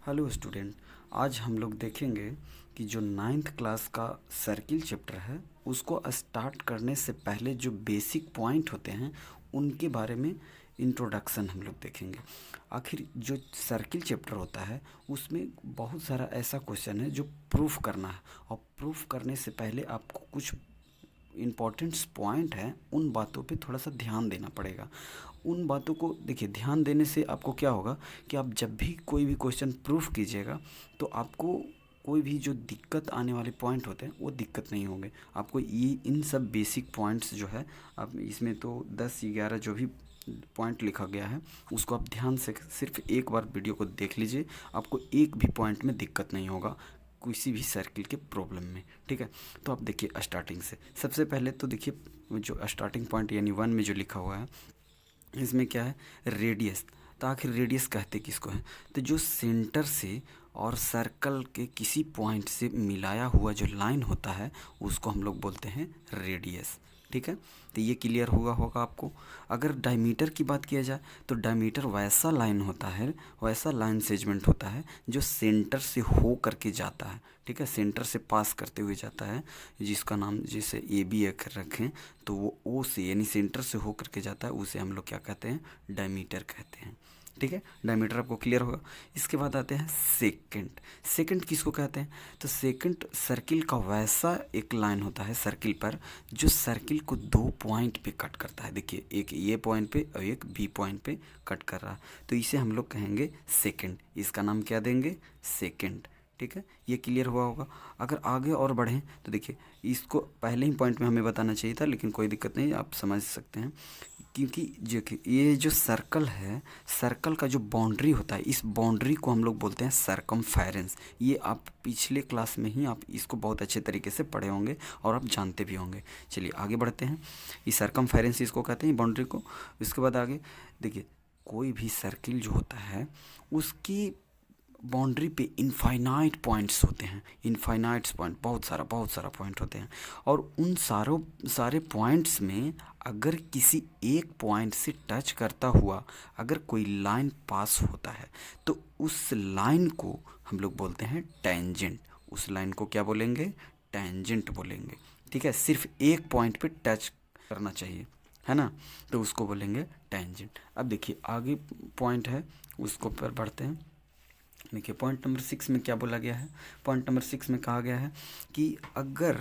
Hello student. आज हम लोग देखेंगे कि जो नाइन्थ क्लास का सर्किल चैप्टर है उसको स्टार्ट करने से पहले जो बेसिक पॉइंट होते हैं उनके बारे में इंट्रोडक्शन हम लोग देखेंगे। आखिर जो सर्किल चैप्टर होता है उसमें बहुत सारा ऐसा क्वेश्चन है जो प्रूफ करना है, और प्रूफ करने से पहले आपको कुछ इम्पॉर्टेंट्स पॉइंट है उन बातों पे थोड़ा सा ध्यान देना पड़ेगा। उन बातों को देखिए, ध्यान देने से आपको क्या होगा कि आप जब भी कोई भी क्वेश्चन प्रूफ कीजिएगा तो आपको कोई भी जो दिक्कत आने वाले पॉइंट होते हैं वो दिक्कत नहीं होंगे। आपको ये इन सब बेसिक पॉइंट्स जो है, आप इसमें तो 10-11 जो भी पॉइंट लिखा गया है उसको आप ध्यान से सिर्फ एक बार वीडियो को देख लीजिए। आपको एक भी पॉइंट में दिक्कत नहीं होगा किसी भी सर्किल के प्रॉब्लम में। ठीक है, तो आप देखिए स्टार्टिंग से। सबसे पहले तो देखिए जो स्टार्टिंग पॉइंट यानी 1 में जो लिखा हुआ है इसमें क्या है, रेडियस। तो आखिर रेडियस कहते किसको हैं? तो जो सेंटर से और सर्कल के किसी पॉइंट से मिलाया हुआ जो लाइन होता है उसको हम लोग बोलते हैं रेडियस। ठीक है, तो ये क्लियर हुआ होगा आपको। अगर डायमीटर की बात किया जाए तो डायमीटर वैसा लाइन होता है, वैसा लाइन सेगमेंट होता है जो सेंटर से हो करके जाता है। ठीक है, सेंटर से पास करते हुए जाता है, जिसका नाम जैसे ए बी रखें तो वो ओ से यानी सेंटर से हो करके जाता है, उसे हम लोग क्या कहते हैं, डायमीटर कहते हैं। ठीक है, डायमीटर आपको क्लियर होगा। इसके बाद आते हैं सेकंड। सेकंड किसको कहते हैं? तो सेकंड सर्किल का वैसा एक लाइन होता है सर्किल पर जो सर्किल को 2 पॉइंट पे कट करता है। देखिए, एक ये पॉइंट पे और एक बी पॉइंट पे कट कर रहा है, तो इसे हम लोग कहेंगे सेकंड। इसका नाम क्या देंगे? सेकंड। ठीक है, ये क्लियर हुआ होगा। अगर आगे और बढ़ें तो देखिए, इसको पहले ही पॉइंट में हमें बताना चाहिए था, लेकिन कोई दिक्कत नहीं, आप समझ सकते हैं। क्योंकि ये जो सर्कल है, सर्कल का जो बाउंड्री होता है, इस बाउंड्री को हम लोग बोलते हैं सरकमफेरेंस। ये आप पिछले क्लास में ही आप इसको बहुत अच्छे तरीके से पढ़े होंगे और आप जानते भी होंगे। चलिए आगे बढ़ते हैं। ये सरकमफेरेंस इसको कहते हैं, बाउंड्री को। इसके बाद आगे देखिए, कोई भी सर्किल जो होता है उसकी बाउंड्री पे इनफाइनाइट पॉइंट्स होते हैं। इनफाइनाइट्स पॉइंट, बहुत सारा पॉइंट होते हैं, और उन सारे पॉइंट्स में अगर किसी एक पॉइंट से टच करता हुआ अगर कोई लाइन पास होता है तो उस लाइन को हम लोग बोलते हैं टेंजेंट। उस लाइन को क्या बोलेंगे? टेंजेंट बोलेंगे। ठीक है, सिर्फ एक पॉइंट पे टच करना चाहिए, है ना, तो उसको बोलेंगे टेंजेंट। अब देखिए आगे पॉइंट है, उसको पर बढ़ते हैं। देखिए पॉइंट नंबर 6 में क्या बोला गया है? पॉइंट नंबर 6 में कहा गया है कि अगर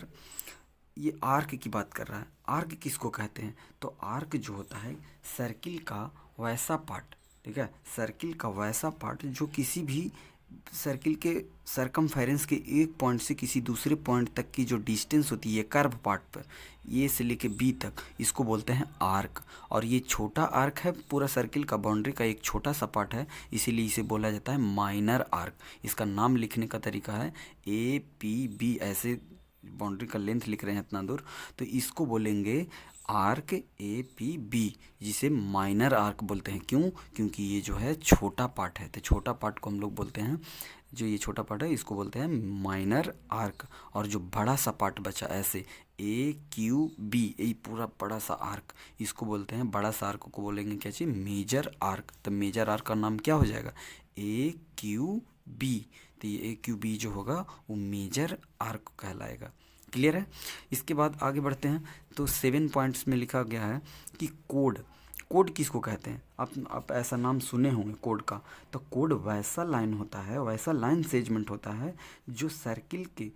ये आर्क की बात कर रहा है। आर्क किसको कहते हैं? तो आर्क जो होता है सर्किल का वैसा पार्ट। ठीक है, सर्किल का वैसा पार्ट जो किसी भी सर्किल के सरकमफेरेंस के एक पॉइंट से किसी दूसरे पॉइंट तक की जो डिस्टेंस होती है कर्व पार्ट पर, ये से लेके बी तक, इसको बोलते हैं आर्क। और ये छोटा आर्क है, पूरा सर्किल का बाउंड्री का एक छोटा सा पार्ट है, इसीलिए इसे बोला जाता है माइनर आर्क। इसका नाम लिखने का तरीका है ए पी बी, ऐसे बाउंड्री का लेंथ लिख रहे हैं इतना दूर, तो इसको बोलेंगे आर्क ए पी बी, जिसे माइनर आर्क बोलते हैं। क्यों? क्योंकि ये जो है छोटा पार्ट है, तो छोटा पार्ट को हम लोग बोलते हैं, जो ये छोटा पार्ट है इसको बोलते हैं माइनर आर्क। और जो बड़ा सा पार्ट बचा ऐसे ए क्यू बी, ये पूरा बड़ा सा आर्क, इसको बोलते हैं, बड़ा सा आर्क को बोलेंगे क्या चीज़? Major arc. तो मेजर आर्क का नाम क्या हो जाएगा? A Q B. तो ये ए क्यू बी जो होगा वो मेजर आर्क कहलाएगा। क्लियर है? इसके बाद आगे बढ़ते हैं। तो 7 पॉइंट्स में लिखा गया है कि कोड। कोड किसको कहते हैं? आप ऐसा नाम सुने होंगे कोड का। तो कोड वैसा लाइन होता है, वैसा लाइन सेगमेंट होता है जो सर्किल के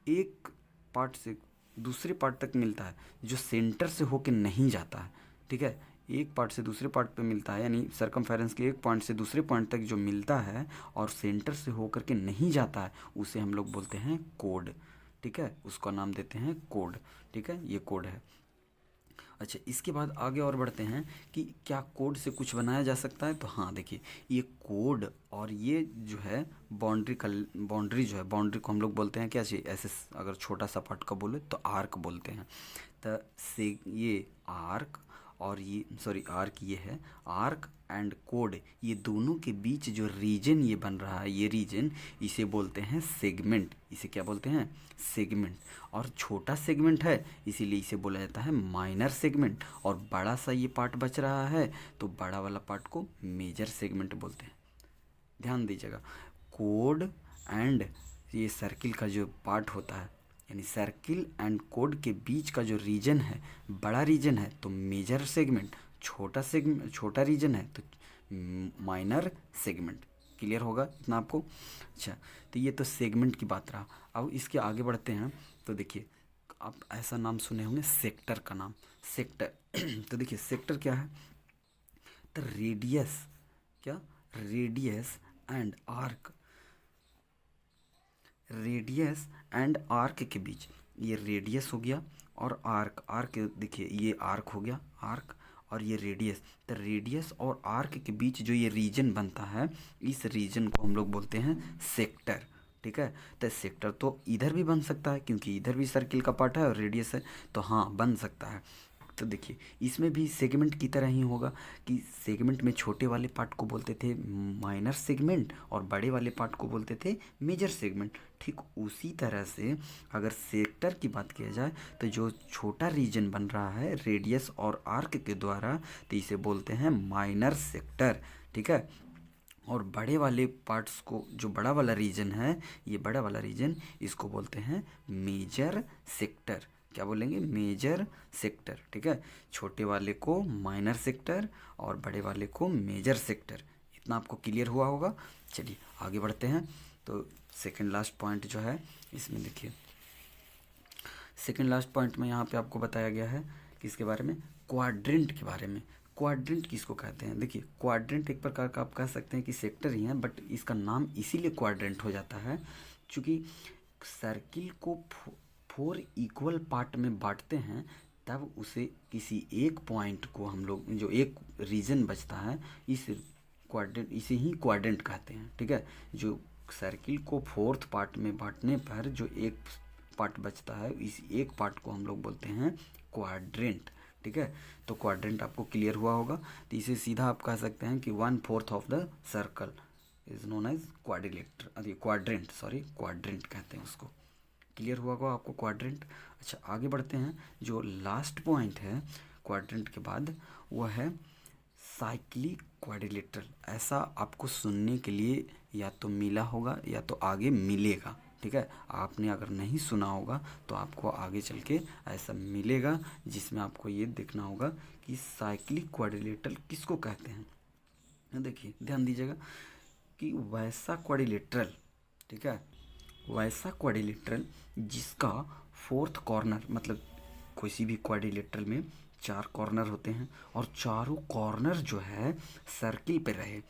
एक पार्ट से दूसरे पार्ट तक मिलता है, जो सेंटर से होके नहीं जाता है। ठीक है, एक पार्ट से दूसरे पार्ट पे मिलता है, यानी सरकमफेरेंस के एक पॉइंट से दूसरे पॉइंट तक जो मिलता है और सेंटर से होकर के नहीं जाता है, उसे हम लोग बोलते हैं कोड। ठीक है, उसका नाम देते हैं कोड। ठीक है, ये कोड है। अच्छा, इसके बाद आगे और बढ़ते हैं कि क्या कोड से कुछ बनाया जा सकता है? तो हाँ देखिए, ये कोड और ये जो है बाउंड्री जो है, बाउंड्री को हम लोग बोलते हैं क्या चाहिए, ऐसे अगर छोटा सा पार्ट का बोले तो आर्क बोलते हैं। तो से ये आर्क और ये सॉरी आर्क, ये है आर्क एंड कोड, ये दोनों के बीच जो रीजन ये बन रहा है, ये रीजन, इसे बोलते हैं सेगमेंट। इसे क्या बोलते हैं? सेगमेंट। और छोटा सेगमेंट है इसीलिए इसे बोला जाता है माइनर सेगमेंट, और बड़ा सा ये पार्ट बच रहा है तो बड़ा वाला पार्ट को मेजर सेगमेंट बोलते हैं। ध्यान दीजिएगा, कोड एंड ये सर्किल का जो पार्ट होता है, यानी सर्किल एंड कोड के बीच का जो रीजन है, बड़ा रीजन है तो मेजर सेगमेंट, छोटा रीजन है तो माइनर सेगमेंट। क्लियर होगा इतना आपको? अच्छा, तो ये तो सेगमेंट की बात रहा। अब इसके आगे बढ़ते हैं तो देखिए, आप ऐसा नाम सुने होंगे सेक्टर का नाम, सेक्टर। तो देखिए सेक्टर क्या है? तो रेडियस, क्या? Radius and arc, radius and arc के बीच, ये रेडियस हो गया और आर्क, आर्क देखिए ये आर्क हो गया, आर्क और ये रेडियस। तो रेडियस और आर्क के बीच जो ये रीजन बनता है, इस रीजन को हम लोग बोलते हैं सेक्टर। ठीक है, तो सेक्टर तो इधर भी बन सकता है क्योंकि इधर भी सर्किल का पार्ट है और रेडियस है, तो हाँ बन सकता है। तो देखिए इसमें भी सेगमेंट की तरह ही होगा कि सेगमेंट में छोटे वाले पार्ट को बोलते थे माइनर सेगमेंट और बड़े वाले पार्ट को बोलते थे मेजर सेगमेंट। ठीक उसी तरह से अगर सेक्टर की बात किया जाए तो जो छोटा रीजन बन रहा है रेडियस और आर्क के द्वारा, तो इसे बोलते हैं माइनर सेक्टर। ठीक है, और बड़े वाले पार्ट्स को, जो बड़ा वाला रीजन है, ये बड़ा वाला रीजन, इसको बोलते हैं मेजर सेक्टर। क्या बोलेंगे? Major sector. ठीक है, छोटे वाले को माइनर सेक्टर और बड़े वाले को मेजर सेक्टर। इतना आपको क्लियर हुआ होगा। चलिए आगे बढ़ते हैं। तो सेकंड लास्ट पॉइंट जो है इसमें देखिए, सेकंड लास्ट पॉइंट में यहाँ पे आपको बताया गया है किसके बारे में? क्वाड्रेंट के बारे में। क्वाड्रेंट किसको कहते हैं? देखिए क्वाड्रेंट एक प्रकार का आप कह सकते हैं कि सेक्टर ही है, बट इसका नाम इसीलिए क्वाड्रेंट हो जाता है क्योंकि सर्किल को 4 इक्वल पार्ट में बांटते हैं, तब उसे किसी एक पॉइंट को हम लोग, जो एक रीजन बचता है, इस क्वाड्रेंट, इसे ही क्वाड्रेंट कहते हैं। ठीक है, जो सर्किल को 4th पार्ट में बांटने पर जो एक पार्ट बचता है, इस एक पार्ट को हम लोग बोलते हैं क्वाड्रेंट। ठीक है, तो क्वाड्रेंट आपको क्लियर हुआ होगा। तो इसे सीधा आप कह सकते हैं कि 1/4 of the circle is known as quadrilateral, अरे क्वाड्रेंट, सॉरी क्वाड्रेंट कहते हैं उसको। क्लियर हुआ होगा आपको क्वाड्रेंट। अच्छा आगे बढ़ते हैं। जो लास्ट पॉइंट है क्वाड्रेंट के बाद, वह है साइक्लिक क्वाड्रिलेटरल। ऐसा आपको सुनने के लिए या तो मिला होगा या तो आगे मिलेगा। ठीक है, आपने अगर नहीं सुना होगा तो आपको आगे चल के ऐसा मिलेगा, जिसमें आपको ये देखना होगा कि साइक्लिक क्वाड्रिलेटरल किसको कहते हैं। देखिए ध्यान दीजिएगा कि वैसा क्वाड्रिलेटरल, ठीक है, वैसा क्वाड्रिलेटरल जिसका 4th कॉर्नर, मतलब किसी भी क्वाड्रिलेटरल में 4 कॉर्नर होते हैं और चारों कॉर्नर जो है सर्किल पे रहे,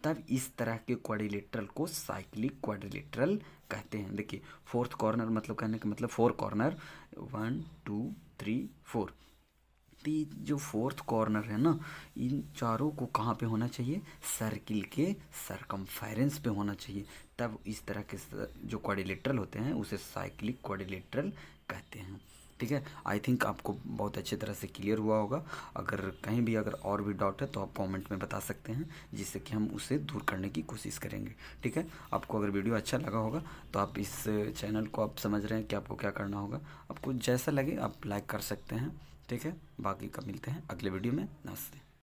तब इस तरह के क्वाड्रिलेटरल को साइक्लिक क्वाड्रिलेटरल कहते हैं। देखिए 4th कॉर्नर मतलब, कहने का मतलब 4 कॉर्नर, 1 2 3 4। तो ये जो 4th कॉर्नर है ना, इन चारों को कहाँ पे होना चाहिए? सर्किल के सरकमफेरेंस पे होना चाहिए, तब इस तरह के जो क्वाड्रिलेटरल होते हैं उसे साइक्लिक क्वाड्रिलेटरल कहते हैं। ठीक है, आई थिंक आपको बहुत अच्छी तरह से क्लियर हुआ होगा। अगर कहीं भी अगर और भी डाउट है तो आप कमेंट में बता सकते हैं, जिससे कि हम उसे दूर करने की कोशिश करेंगे। ठीक है, आपको अगर वीडियो अच्छा लगा होगा तो आप इस चैनल को, आप समझ रहे हैं कि आपको क्या करना होगा, आपको जैसा लगे आप लाइक कर सकते हैं। ठीक है, बाकी का मिलते हैं अगले वीडियो में। नमस्ते।